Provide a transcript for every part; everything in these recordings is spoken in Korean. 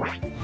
Amen.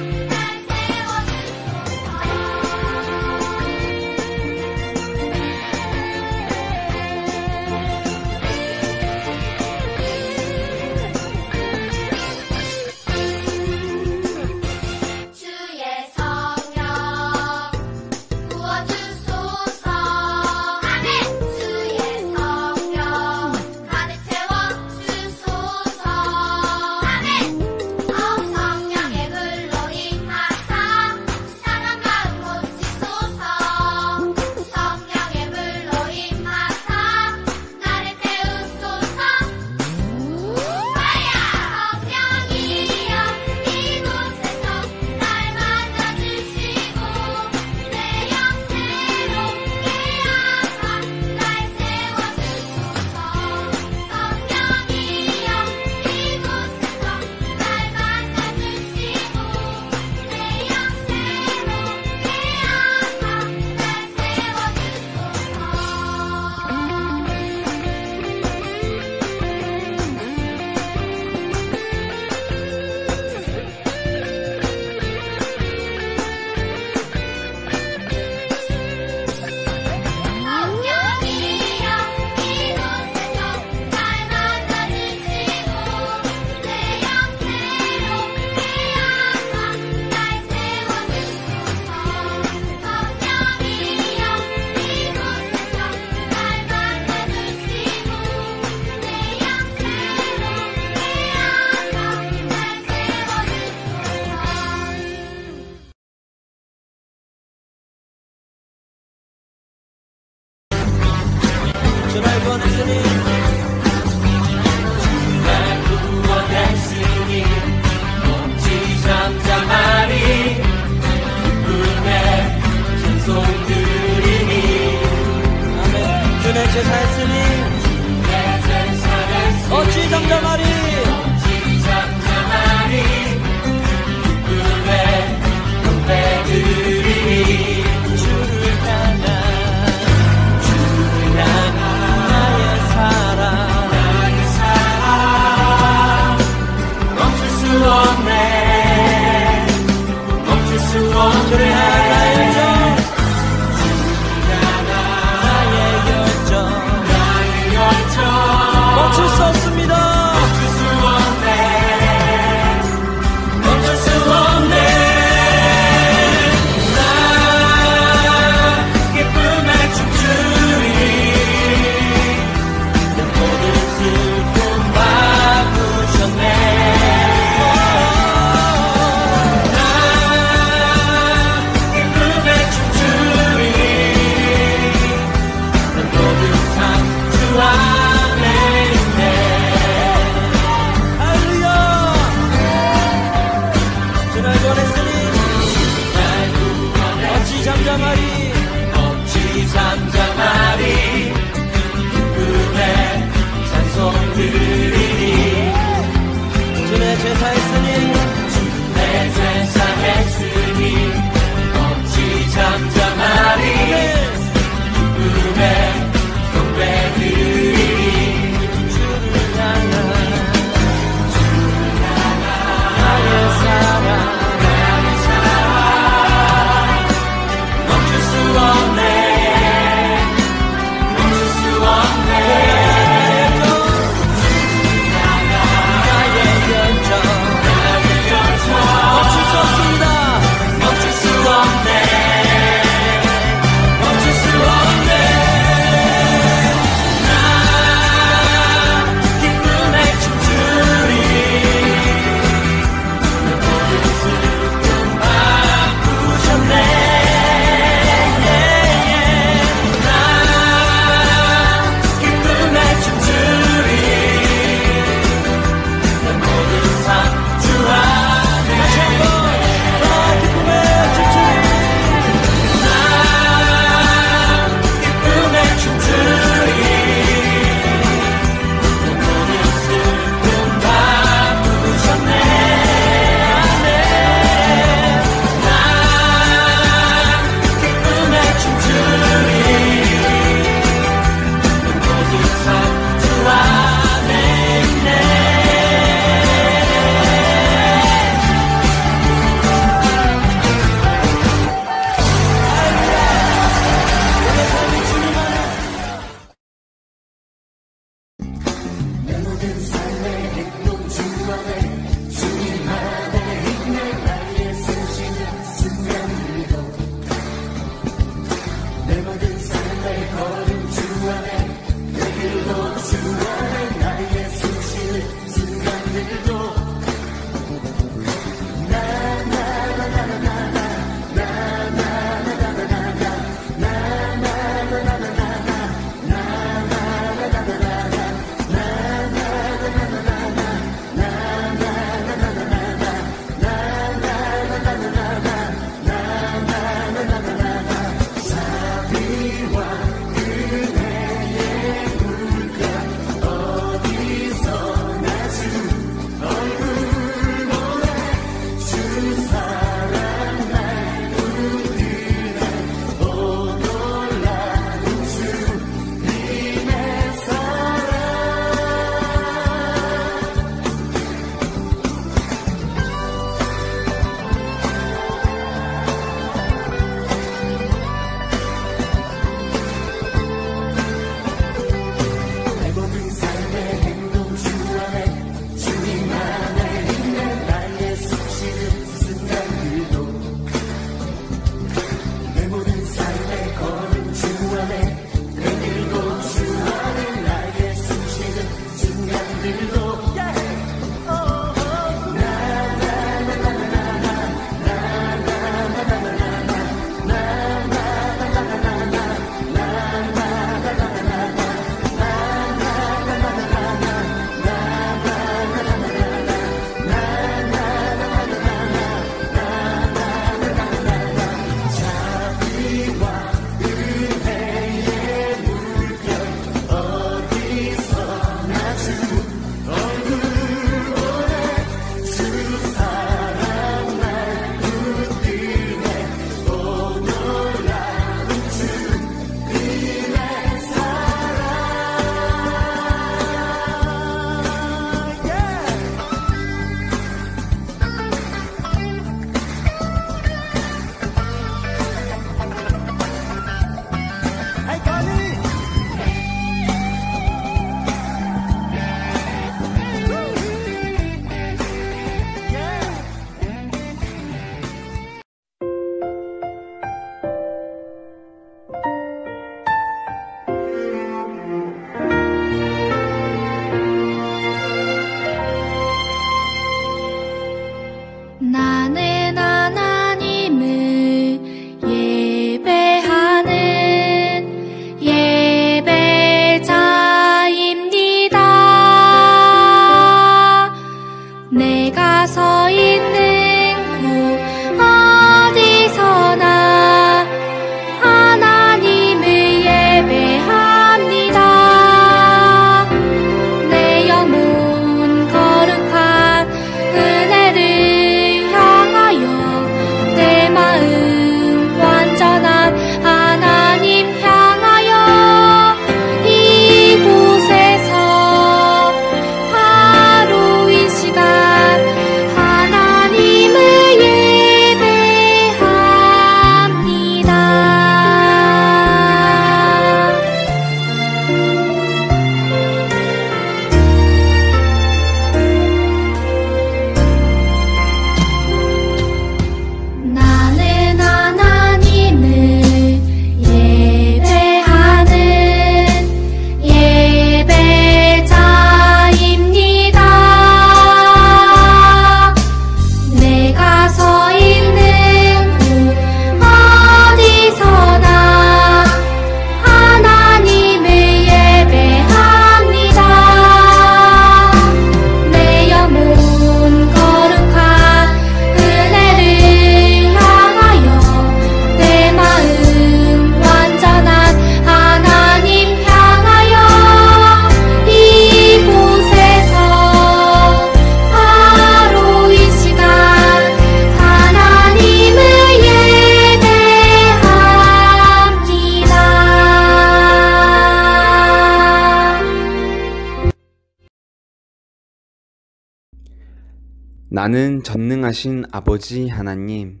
나는 전능하신 아버지 하나님,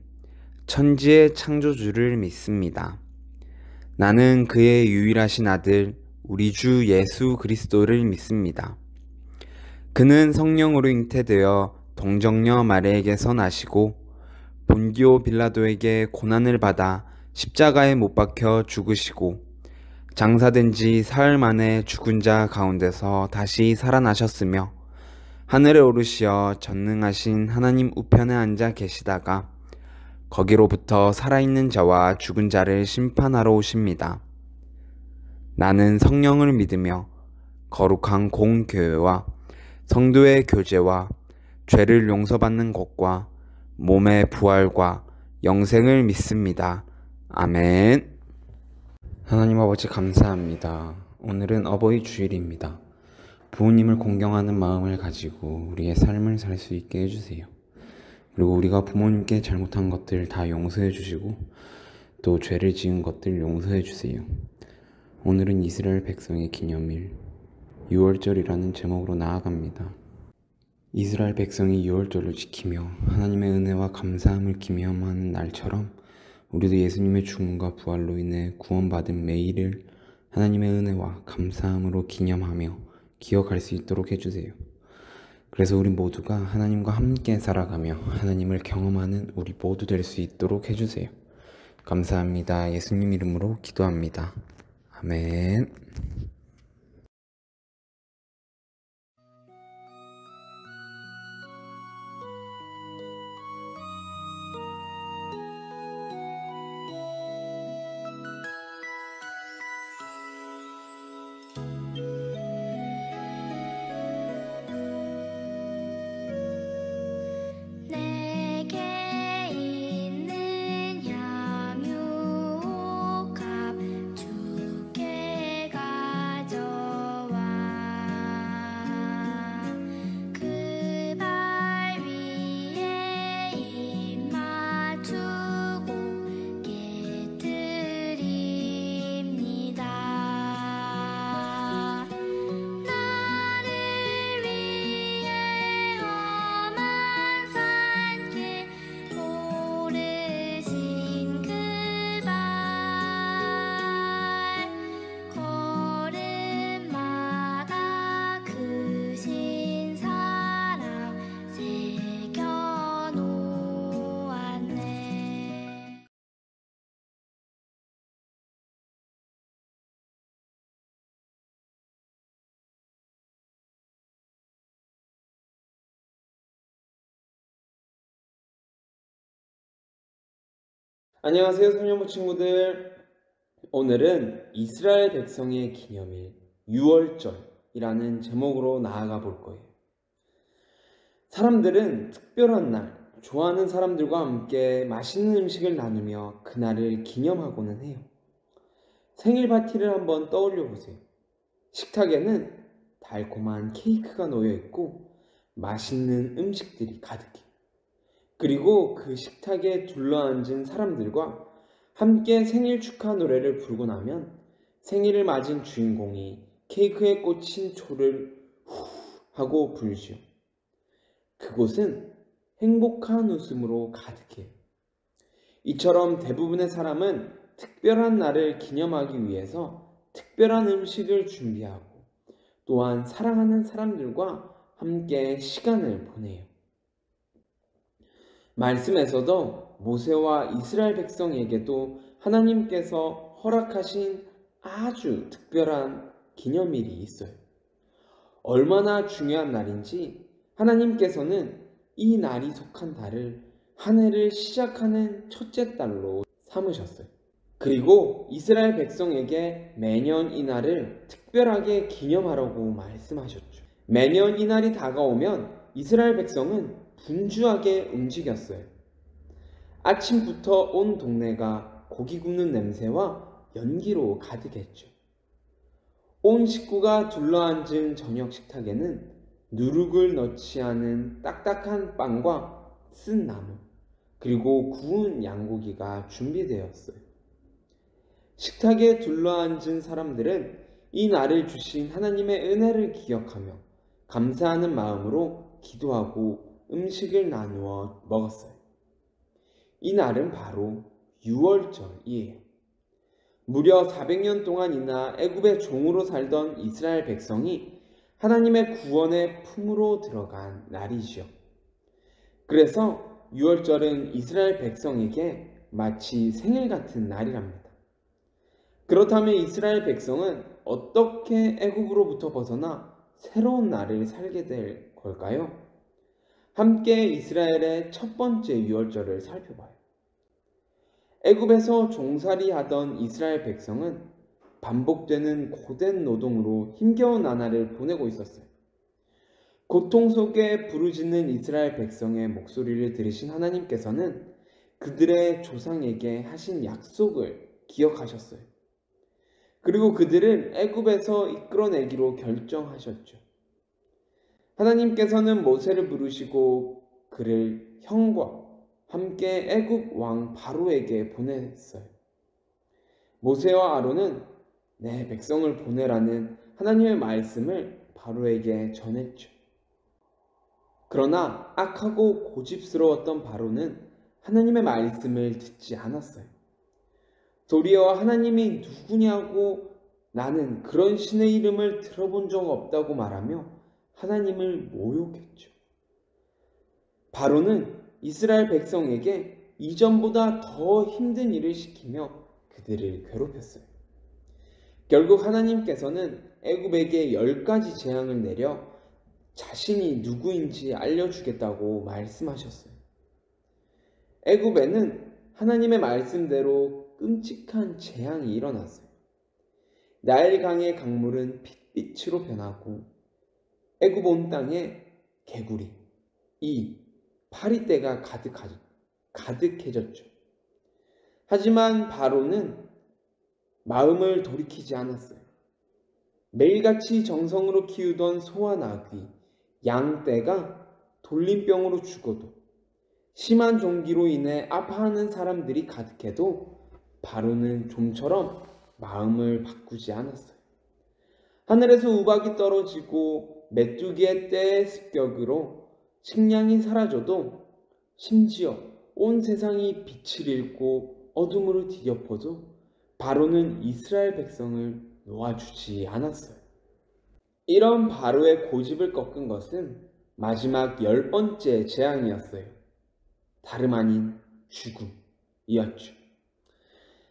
천지의 창조주를 믿습니다. 나는 그의 유일하신 아들, 우리 주 예수 그리스도를 믿습니다. 그는 성령으로 잉태되어 동정녀 마리아에게서 나시고 본디오 빌라도에게 고난을 받아 십자가에 못 박혀 죽으시고 장사된 지 사흘 만에 죽은 자 가운데서 다시 살아나셨으며 하늘에 오르시어 전능하신 하나님 우편에 앉아 계시다가 거기로부터 살아있는 자와 죽은 자를 심판하러 오십니다. 나는 성령을 믿으며 거룩한 공교회와 성도의 교제와 죄를 용서받는 것과 몸의 부활과 영생을 믿습니다. 아멘. 하나님 아버지 감사합니다. 오늘은 어버이 주일입니다. 부모님을 공경하는 마음을 가지고 우리의 삶을 살 수 있게 해주세요. 그리고 우리가 부모님께 잘못한 것들 다 용서해 주시고 또 죄를 지은 것들 용서해 주세요. 오늘은 이스라엘 백성의 기념일 유월절이라는 제목으로 나아갑니다. 이스라엘 백성이 유월절을 지키며 하나님의 은혜와 감사함을 기념하는 날처럼 우리도 예수님의 죽음과 부활로 인해 구원받은 매일을 하나님의 은혜와 감사함으로 기념하며 기억할 수 있도록 해주세요. 그래서 우리 모두가 하나님과 함께 살아가며 하나님을 경험하는 우리 모두 될 수 있도록 해주세요. 감사합니다. 예수님 이름으로 기도합니다. 아멘. 안녕하세요, 소녀모 친구들. 오늘은 이스라엘 백성의 기념일 유월절이라는 제목으로 나아가 볼 거예요. 사람들은 특별한 날, 좋아하는 사람들과 함께 맛있는 음식을 나누며 그날을 기념하고는 해요. 생일 파티를 한번 떠올려 보세요. 식탁에는 달콤한 케이크가 놓여 있고 맛있는 음식들이 가득해요. 그리고 그 식탁에 둘러앉은 사람들과 함께 생일 축하 노래를 부르고 나면 생일을 맞은 주인공이 케이크에 꽂힌 초를 후 하고 불죠. 그곳은 행복한 웃음으로 가득해요. 이처럼 대부분의 사람은 특별한 날을 기념하기 위해서 특별한 음식을 준비하고 또한 사랑하는 사람들과 함께 시간을 보내요. 말씀에서도 모세와 이스라엘 백성에게도 하나님께서 허락하신 아주 특별한 기념일이 있어요. 얼마나 중요한 날인지 하나님께서는 이 날이 속한 달을 한 해를 시작하는 첫째 달로 삼으셨어요. 그리고 이스라엘 백성에게 매년 이 날을 특별하게 기념하라고 말씀하셨죠. 매년 이 날이 다가오면 이스라엘 백성은 분주하게 움직였어요. 아침부터 온 동네가 고기 굽는 냄새와 연기로 가득했죠. 온 식구가 둘러앉은 저녁 식탁에는 누룩을 넣지 않은 딱딱한 빵과 쓴 나물, 그리고 구운 양고기가 준비되었어요. 식탁에 둘러앉은 사람들은 이 날을 주신 하나님의 은혜를 기억하며 감사하는 마음으로 기도하고 음식을 나누어 먹었어요. 이 날은 바로 유월절이에요. 무려 400년 동안이나 애굽의 종으로 살던 이스라엘 백성이 하나님의 구원의 품으로 들어간 날이죠. 그래서 유월절은 이스라엘 백성에게 마치 생일 같은 날이랍니다. 그렇다면 이스라엘 백성은 어떻게 애굽으로부터 벗어나 새로운 날을 살게 될 걸까요? 함께 이스라엘의 첫 번째 유월절을 살펴봐요. 애굽에서 종살이 하던 이스라엘 백성은 반복되는 고된 노동으로 힘겨운 나날을 보내고 있었어요. 고통 속에 부르짖는 이스라엘 백성의 목소리를 들으신 하나님께서는 그들의 조상에게 하신 약속을 기억하셨어요. 그리고 그들을 애굽에서 이끌어내기로 결정하셨죠. 하나님께서는 모세를 부르시고 그를 형과 함께 애굽 왕 바로에게 보냈어요. 모세와 아론은 내 백성을 보내라는 하나님의 말씀을 바로에게 전했죠. 그러나 악하고 고집스러웠던 바로는 하나님의 말씀을 듣지 않았어요. 도리어 하나님이 누구냐고 나는 그런 신의 이름을 들어본 적 없다고 말하며 하나님을 모욕했죠. 바로는 이스라엘 백성에게 이전보다 더 힘든 일을 시키며 그들을 괴롭혔어요. 결국 하나님께서는 애굽에게 10가지 재앙을 내려 자신이 누구인지 알려주겠다고 말씀하셨어요. 애굽에는 하나님의 말씀대로 끔찍한 재앙이 일어났어요. 나일강의 강물은 핏빛으로 변하고 애굽 온 땅에 개구리, 파리떼가 가득해졌죠. 하지만 바로는 마음을 돌이키지 않았어요. 매일같이 정성으로 키우던 소와 나귀, 양떼가 돌림병으로 죽어도 심한 종기로 인해 아파하는 사람들이 가득해도 바로는 좀처럼 마음을 바꾸지 않았어요. 하늘에서 우박이 떨어지고 메뚜기의 떼의 습격으로 식량이 사라져도 심지어 온 세상이 빛을 잃고 어둠으로 뒤덮어도 바로는 이스라엘 백성을 놓아주지 않았어요. 이런 바로의 고집을 꺾은 것은 마지막 10번째 재앙이었어요. 다름 아닌 죽음이었죠.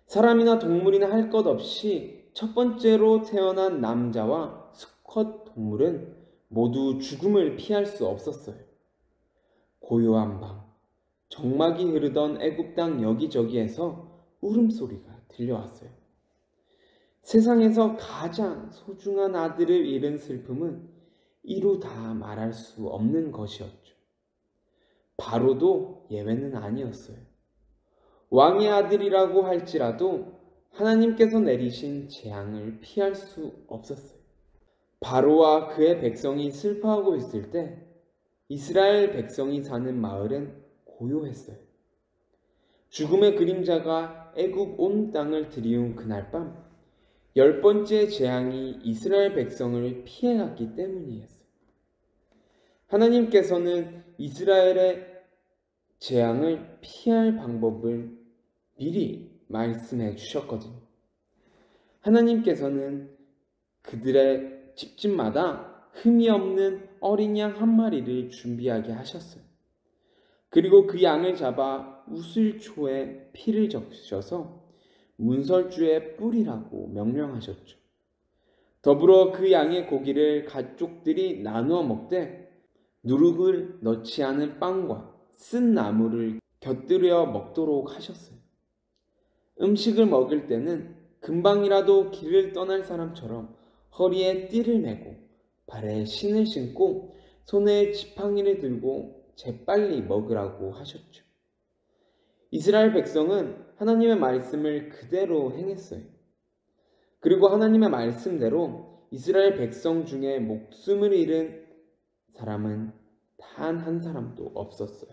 사람이나 동물이나 할 것 없이 첫 번째로 태어난 남자와 수컷 동물은 모두 죽음을 피할 수 없었어요. 고요한 밤, 정막이 흐르던 애굽 땅 여기저기에서 울음소리가 들려왔어요. 세상에서 가장 소중한 아들을 잃은 슬픔은 이루 다 말할 수 없는 것이었죠. 바로도 예외는 아니었어요. 왕의 아들이라고 할지라도 하나님께서 내리신 재앙을 피할 수 없었어요. 바로와 그의 백성이 슬퍼하고 있을 때 이스라엘 백성이 사는 마을은 고요했어요. 죽음의 그림자가 애굽 온 땅을 들이운 그날 밤 10번째 재앙이 이스라엘 백성을 피해갔기 때문이었어요. 하나님께서는 이스라엘의 재앙을 피할 방법을 미리 말씀해 주셨거든요. 하나님께서는 그들의 집집마다 흠이 없는 어린 양 한 마리를 준비하게 하셨어요. 그리고 그 양을 잡아 우슬초에 피를 적셔서 문설주에 뿌리라고 명령하셨죠. 더불어 그 양의 고기를 가족들이 나누어 먹되 누룩을 넣지 않은 빵과 쓴 나물을 곁들여 먹도록 하셨어요. 음식을 먹을 때는 금방이라도 길을 떠날 사람처럼 허리에 띠를 메고 발에 신을 신고 손에 지팡이를 들고 재빨리 먹으라고 하셨죠. 이스라엘 백성은 하나님의 말씀을 그대로 행했어요. 그리고 하나님의 말씀대로 이스라엘 백성 중에 목숨을 잃은 사람은 단 한 사람도 없었어요.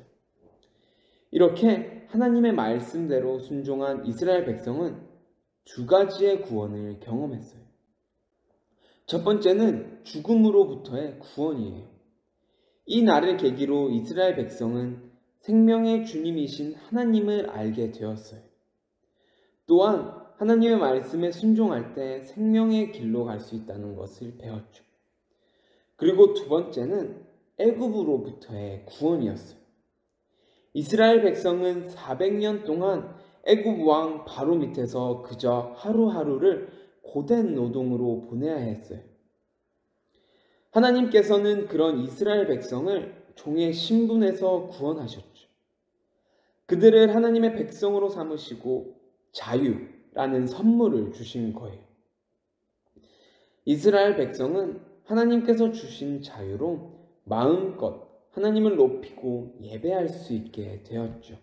이렇게 하나님의 말씀대로 순종한 이스라엘 백성은 2가지의 구원을 경험했어요. 첫 번째는 죽음으로부터의 구원이에요. 이 날을 계기로 이스라엘 백성은 생명의 주님이신 하나님을 알게 되었어요. 또한 하나님의 말씀에 순종할 때 생명의 길로 갈 수 있다는 것을 배웠죠. 그리고 두 번째는 애굽으로부터의 구원이었어요. 이스라엘 백성은 400년 동안 애굽 왕 바로 밑에서 그저 하루하루를 고된 노동으로 보내야 했어요. 하나님께서는 그런 이스라엘 백성을 종의 신분에서 구원하셨죠. 그들을 하나님의 백성으로 삼으시고 자유라는 선물을 주신 거예요. 이스라엘 백성은 하나님께서 주신 자유로 마음껏 하나님을 높이고 예배할 수 있게 되었죠.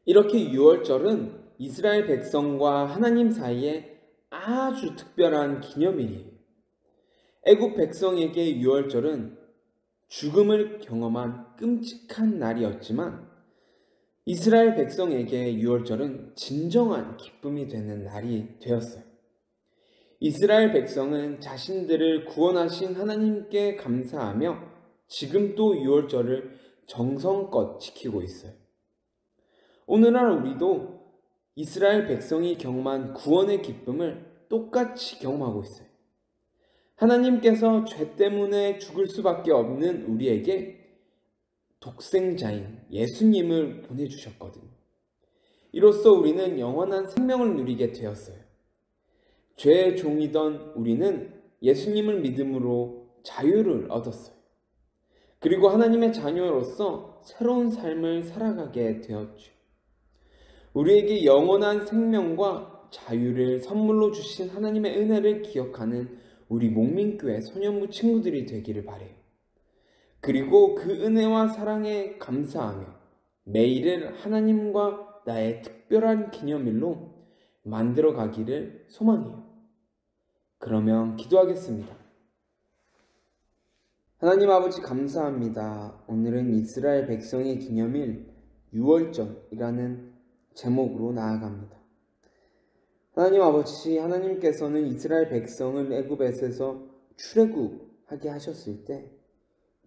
이렇게 유월절은 이스라엘 백성과 하나님 사이에 아주 특별한 기념일이에요. 애굽 백성에게 유월절은 죽음을 경험한 끔찍한 날이었지만 이스라엘 백성에게 유월절은 진정한 기쁨이 되는 날이 되었어요. 이스라엘 백성은 자신들을 구원하신 하나님께 감사하며 지금도 유월절을 정성껏 지키고 있어요. 오늘날 우리도 이스라엘 백성이 경험한 구원의 기쁨을 똑같이 경험하고 있어요. 하나님께서 죄 때문에 죽을 수밖에 없는 우리에게 독생자인 예수님을 보내주셨거든요. 이로써 우리는 영원한 생명을 누리게 되었어요. 죄의 종이던 우리는 예수님을 믿음으로 자유를 얻었어요. 그리고 하나님의 자녀로서 새로운 삶을 살아가게 되었죠. 우리에게 영원한 생명과 자유를 선물로 주신 하나님의 은혜를 기억하는 우리 목민교회 소년부 친구들이 되기를 바라요. 그리고 그 은혜와 사랑에 감사하며 매일을 하나님과 나의 특별한 기념일로 만들어 가기를 소망해요. 그러면 기도하겠습니다. 하나님 아버지 감사합니다. 오늘은 이스라엘 백성의 기념일 유월절이라는 제목으로 나아갑니다. 하나님 아버지, 하나님께서는 이스라엘 백성을 애굽에서 출애굽하게 하셨을 때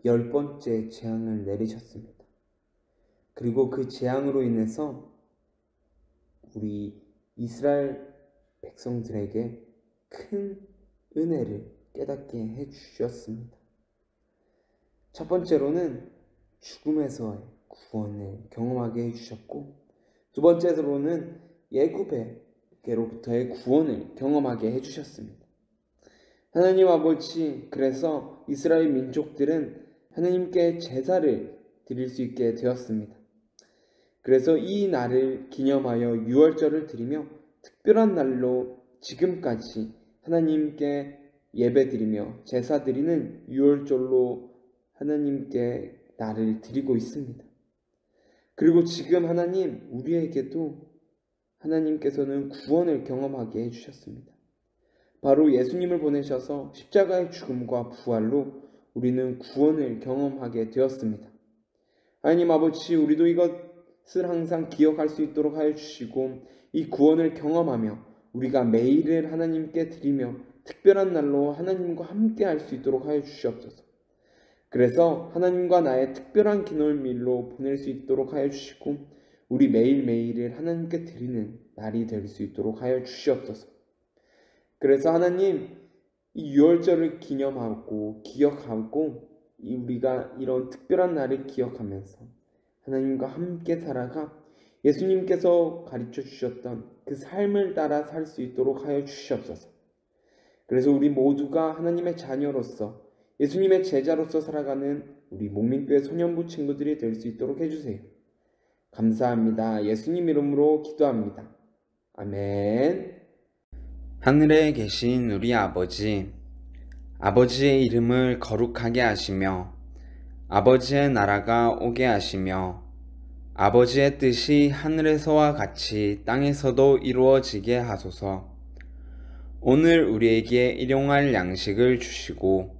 10번째 재앙을 내리셨습니다. 그리고 그 재앙으로 인해서 우리 이스라엘 백성들에게 큰 은혜를 깨닫게 해주셨습니다. 첫 번째로는 죽음에서의 구원을 경험하게 해주셨고, 두 번째로는 애굽에게로부터의 구원을 경험하게 해주셨습니다. 하나님 아버지, 그래서 이스라엘 민족들은 하나님께 제사를 드릴 수 있게 되었습니다. 그래서 이 날을 기념하여 유월절을 드리며 특별한 날로 지금까지 하나님께 예배드리며 제사 드리는 유월절로 하나님께 날을 드리고 있습니다. 그리고 지금 하나님, 우리에게도 하나님께서는 구원을 경험하게 해주셨습니다. 바로 예수님을 보내셔서 십자가의 죽음과 부활로 우리는 구원을 경험하게 되었습니다. 하나님 아버지, 우리도 이것을 항상 기억할 수 있도록 하여 주시고 이 구원을 경험하며 우리가 매일을 하나님께 드리며 특별한 날로 하나님과 함께 할 수 있도록 하여 주시옵소서. 그래서 하나님과 나의 특별한 기념일로 보낼 수 있도록 하여 주시고 우리 매일매일을 하나님께 드리는 날이 될 수 있도록 하여 주시옵소서. 그래서 하나님, 이 유월절을 기념하고 기억하고 우리가 이런 특별한 날을 기억하면서 하나님과 함께 살아가 예수님께서 가르쳐 주셨던 그 삶을 따라 살 수 있도록 하여 주시옵소서. 그래서 우리 모두가 하나님의 자녀로서 예수님의 제자로서 살아가는 우리 목민교회 소년부 친구들이 될 수 있도록 해주세요. 감사합니다. 예수님 이름으로 기도합니다. 아멘. 하늘에 계신 우리 아버지, 아버지의 이름을 거룩하게 하시며 아버지의 나라가 오게 하시며 아버지의 뜻이 하늘에서와 같이 땅에서도 이루어지게 하소서. 오늘 우리에게 일용할 양식을 주시고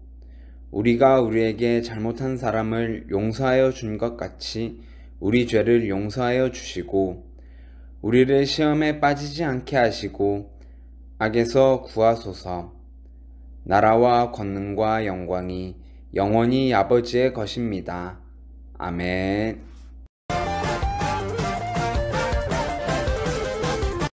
우리가 우리에게 잘못한 사람을 용서하여 준 것 같이 우리 죄를 용서하여 주시고 우리를 시험에 빠지지 않게 하시고 악에서 구하소서. 나라와 권능과 영광이 영원히 아버지의 것입니다. 아멘.